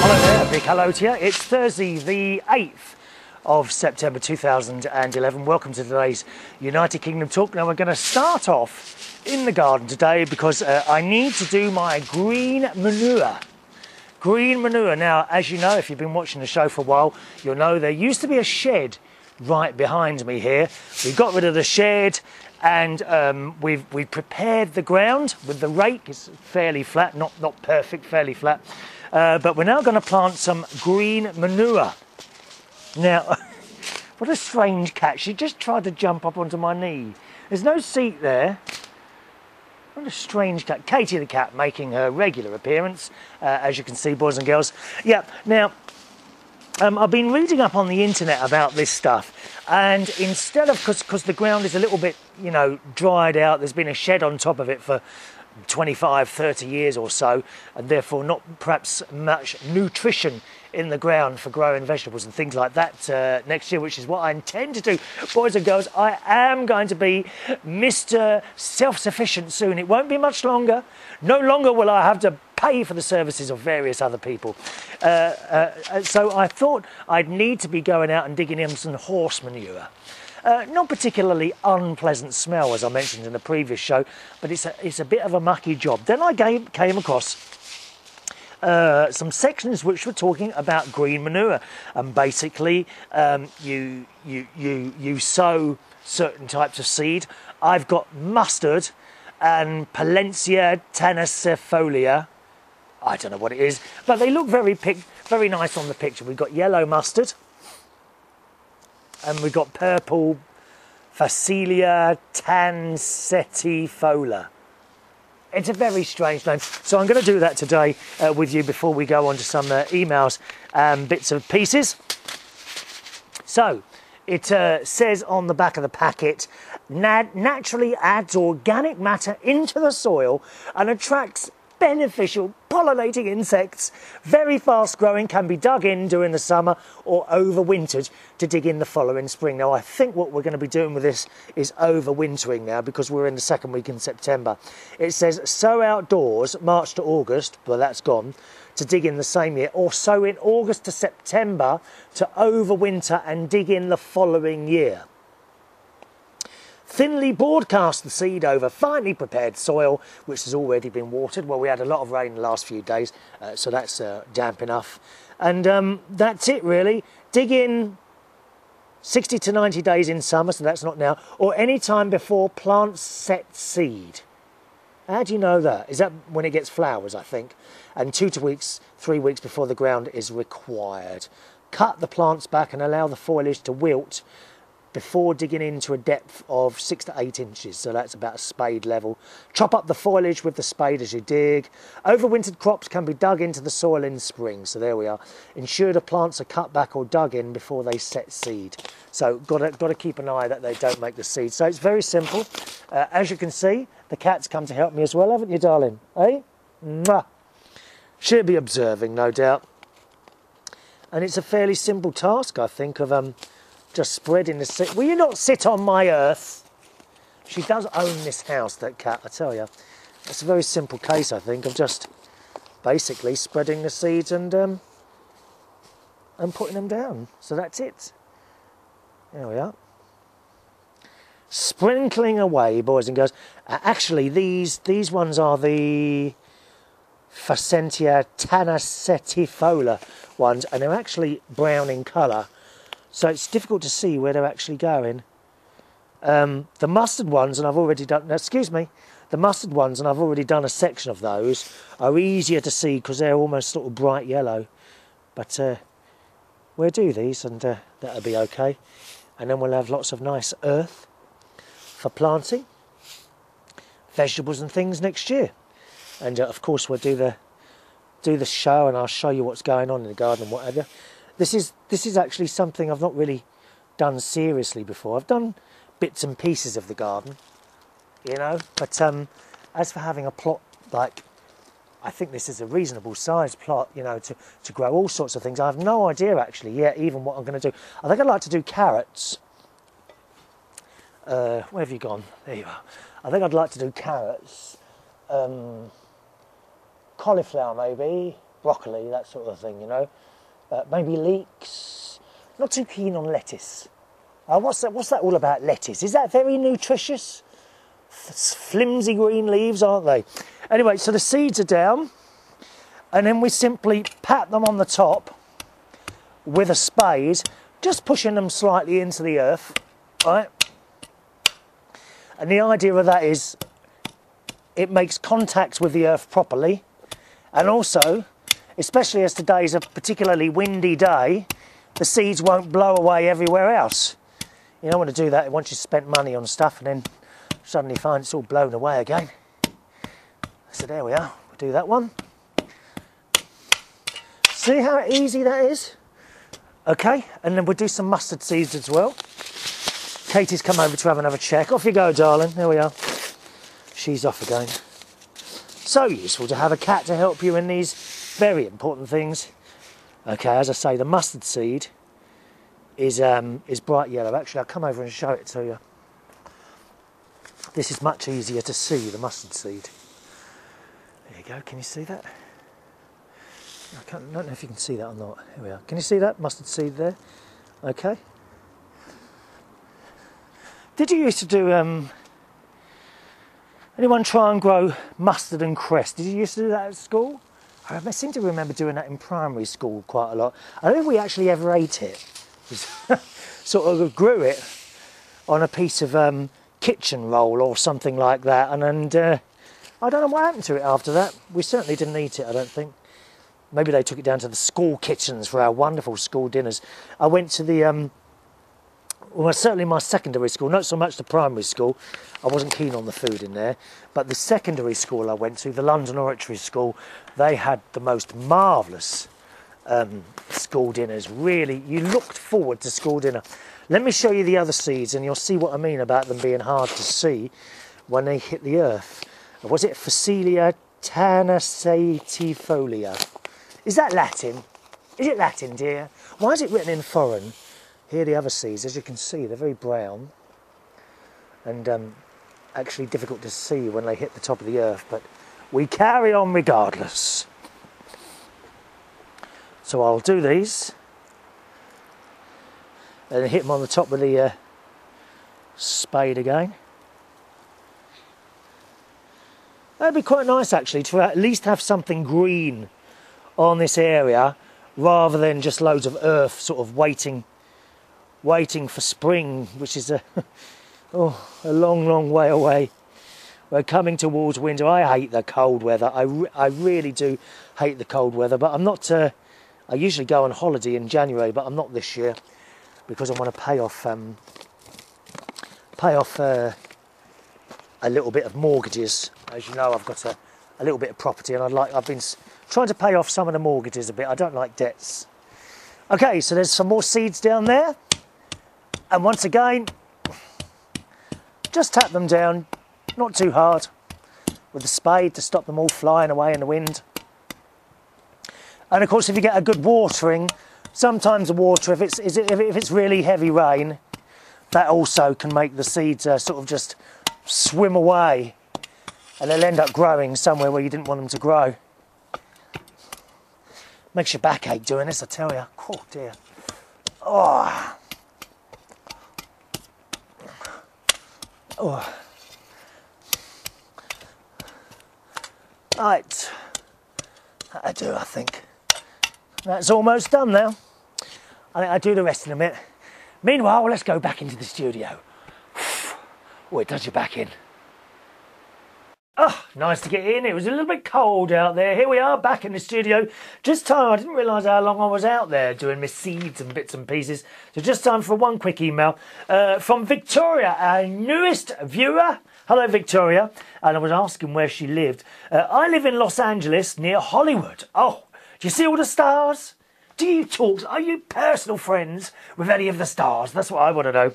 Hello there, big hello to you. It's Thursday the 8th of September 2011. Welcome to today's United Kingdom Talk. Now we're going to start off in the garden today because I need to do my green manure. Green manure. Now, as you know, if you've been watching the show for a while, you'll know there used to be a shed right behind me here. We got rid of the shed and we've prepared the ground with the rake. It's fairly flat, not perfect, fairly flat. But we're now going to plant some green manure. Now, what a strange cat. She just tried to jump up onto my knee. There's no seat there. What a strange cat. Katie the cat making her regular appearance, as you can see, boys and girls. Yeah, now, I've been reading up on the internet about this stuff, and instead of, because the ground is a little bit, you know, dried out, there's been a shed on top of it for 25, 30 years or so, and therefore not perhaps much nutrition in the ground for growing vegetables and things like that next year, which is what I intend to do. Boys and girls, I am going to be Mr. Self-Sufficient soon. It won't be much longer. No longer will I have to pay for the services of various other people. So I thought I'd need to be going out and digging in some horse manure. Not particularly unpleasant smell, as I mentioned in the previous show, but it's a bit of a mucky job. Then I came across some sections which were talking about green manure, and basically you sow certain types of seed. I've got mustard and Pollinators tenacifolia. I don't know what it is, but they look very nice on the picture. We've got yellow mustard, and we've got purple Phacelia tansetifolia. It's a very strange name. So I'm going to do that today with you before we go on to some emails and bits and pieces. So it says on the back of the packet, naturally adds organic matter into the soil and attracts beneficial pollinating insects. Very fast growing, can be dug in during the summer or overwintered to dig in the following spring. Now I think what we're going to be doing with this is overwintering now, because we're in the second week in September. It says sow outdoors March to August, well that's gone, to dig in the same year, or sow in August to September to overwinter and dig in the following year. Thinly broadcast the seed over finely prepared soil, which has already been watered. Well, we had a lot of rain the last few days, so that's damp enough. And that's it, really. Dig in 60 to 90 days in summer, so that's not now, or any time before plants set seed. How do you know that? Is that when it gets flowers, I think? And 2 to 3 weeks before the ground is required. Cut the plants back and allow the foliage to wilt before digging into a depth of 6 to 8 inches, so that's about a spade level. Chop up the foliage with the spade as you dig. Overwintered crops can be dug into the soil in spring, so there we are. Ensure the plants are cut back or dug in before they set seed. So got to keep an eye that they don't make the seed. So it's very simple. As you can see, the cat's come to help me as well, haven't you, darling? Eh? Mwah. She'll be observing, no doubt. And it's a fairly simple task, I think, of just spreading the seed. Will you not sit on my earth? She does own this house, that cat, I tell you. It's a very simple case, I think, of just basically spreading the seeds and putting them down. So that's it. There we are. Sprinkling away, boys and girls. Actually, these ones are the Phacelia tansetifolia ones, and they're actually brown in colour. So it's difficult to see where they're actually going. The mustard ones, and I've already done, the mustard ones, and I've already done a section of those, are easier to see because they're almost sort of bright yellow. But we'll do these, and that'll be okay. And then we'll have lots of nice earth for planting vegetables and things next year. And of course we'll do the show, and I'll show you what's going on in the garden and whatever. This is actually something I've not really done seriously before. I've done bits and pieces of the garden, you know, but as for having a plot like, I think this is a reasonable sized plot, you know, to grow all sorts of things. I have no idea actually yet even what I'm going to do. I think I'd like to do carrots. Where have you gone? There you are. I think I'd like to do carrots, cauliflower maybe, broccoli, that sort of thing, you know. Maybe leeks. Not too keen on lettuce. What's that all about, lettuce? Is that very nutritious? Flimsy green leaves, aren't they? Anyway, so the seeds are down, and then we simply pat them on the top with a spade, just pushing them slightly into the earth, right? And the idea of that is it makes contact with the earth properly, and also, especially as today's a particularly windy day, the seeds won't blow away everywhere else. You don't want to do that once you've spent money on stuff and then suddenly find it's all blown away again. So there we are, we'll do that one. See how easy that is? Okay, and then we'll do some mustard seeds as well. Katie's come over to have another check. Off you go, darling. There we are. She's off again. So useful to have a cat to help you in these very important things. Okay, as I say, the mustard seed is bright yellow. Actually, I'll come over and show it to you. This is much easier to see, the mustard seed. There you go, can you see that? I don't know if you can see that or not. Here we are. Can you see that mustard seed there? Okay. Did you used to do, anyone try and grow mustard and cress? Did you used to do that at school? I seem to remember doing that in primary school quite a lot. I don't think we actually ever ate it. Sort of grew it on a piece of kitchen roll or something like that, and I don't know what happened to it after that. We certainly didn't eat it, I don't think. Maybe they took it down to the school kitchens for our wonderful school dinners. I went to the well, certainly my secondary school, not so much the primary school. I wasn't keen on the food in there, but the secondary school I went to, the London Oratory School, they had the most marvellous school dinners. Really, you looked forward to school dinner. Let me show you the other seeds and you'll see what I mean about them being hard to see when they hit the earth. Was it Phacelia tanacetifolia? Is that Latin? Is it Latin, dear? Why is it written in foreign? Here are the other seeds. As you can see, they're very brown and actually difficult to see when they hit the top of the earth, but we carry on regardless. So I'll do these and hit them on the top with the spade again. That'd be quite nice actually to at least have something green on this area rather than just loads of earth sort of waiting for spring, which is a long way away. We're coming towards winter. I hate the cold weather. I really do hate the cold weather, but I'm not I usually go on holiday in January, but I'm not this year because I want to pay off a little bit of mortgages. As you know, I've got a little bit of property, and I've been trying to pay off some of the mortgages a bit. I don't like debts. Okay, so there's some more seeds down there, and once again, just tap them down, not too hard, with the spade to stop them all flying away in the wind. And of course, if you get a good watering, sometimes the water, if it's really heavy rain, that also can make the seeds sort of just swim away, and they'll end up growing somewhere where you didn't want them to grow. Makes your back ache doing this, I tell you. Oh dear. Oh. Oh. Right. That'll do, I think. That's almost done now. I think I'll do the rest in a minute. Meanwhile, let's go back into the studio. Oh, it does your back in. Oh, nice to get in. It was a little bit cold out there. Here we are back in the studio. Just time, I didn't realise how long I was out there doing my seeds and bits and pieces. So just time for one quick email from Victoria, our newest viewer. Hello, Victoria. And I was asking where she lived. I live in Los Angeles near Hollywood. Oh, do you see all the stars? Do you talk? Are you personal friends with any of the stars? That's what I want to know.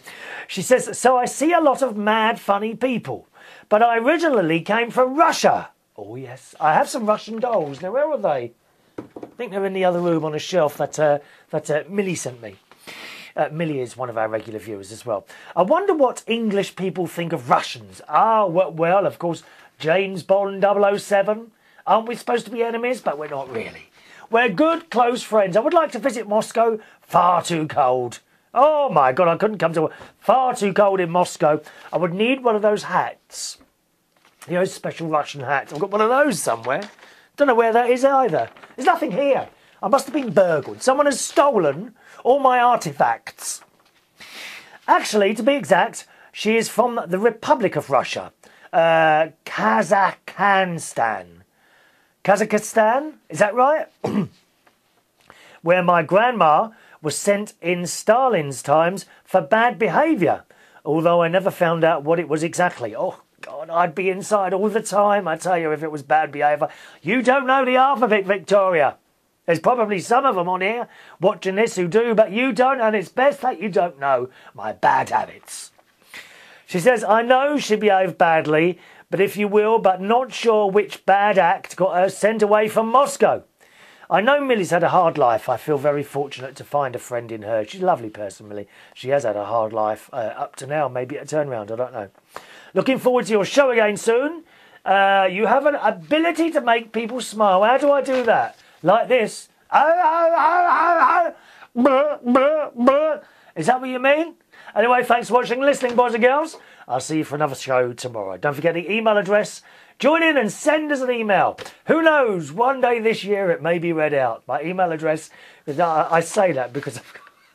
She says, so I see a lot of mad, funny people. But I originally came from Russia. Oh, yes. I have some Russian dolls. Now, where are they? I think they're in the other room on a shelf that Millie sent me. Millie is one of our regular viewers as well. I wonder what English people think of Russians. Ah, well, of course, James Bond 007. Aren't we supposed to be enemies? But we're not really. We're good, close friends. I would like to visit Moscow. Far too cold. Oh my God, I couldn't come to... Far too cold in Moscow. I would need one of those hats. You know, special Russian hats. I've got one of those somewhere. Don't know where that is either. There's nothing here. I must have been burgled. Someone has stolen all my artifacts. Actually, to be exact, she is from the Republic of Russia. Kazakhstan. Kazakhstan? Is that right? Where my grandma was sent in Stalin's times for bad behaviour. Although I never found out what it was exactly. Oh, God, I'd be inside all the time, I tell you, if it was bad behaviour. You don't know the half of it, Victoria. There's probably some of them on here watching this who do, but you don't, and it's best that you don't know my bad habits. She says, I know she behaved badly, but if you will, but not sure which bad act got her sent away from Moscow. I know Millie's had a hard life. I feel very fortunate to find a friend in her. She's a lovely person, Millie. She has had a hard life up to now, maybe a turnaround, I don't know. Looking forward to your show again soon. You have an ability to make people smile. How do I do that? Like this. Is that what you mean? Anyway, thanks for watching and listening, boys and girls. I'll see you for another show tomorrow. Don't forget the email address. Join in and send us an email. Who knows? One day this year it may be read out. My email address, I say that because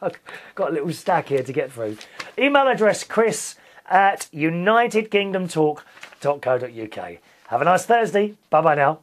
I've got a little stack here to get through. Email address chris@unitedkingdomtalk.co.uk. Have a nice Thursday. Bye-bye now.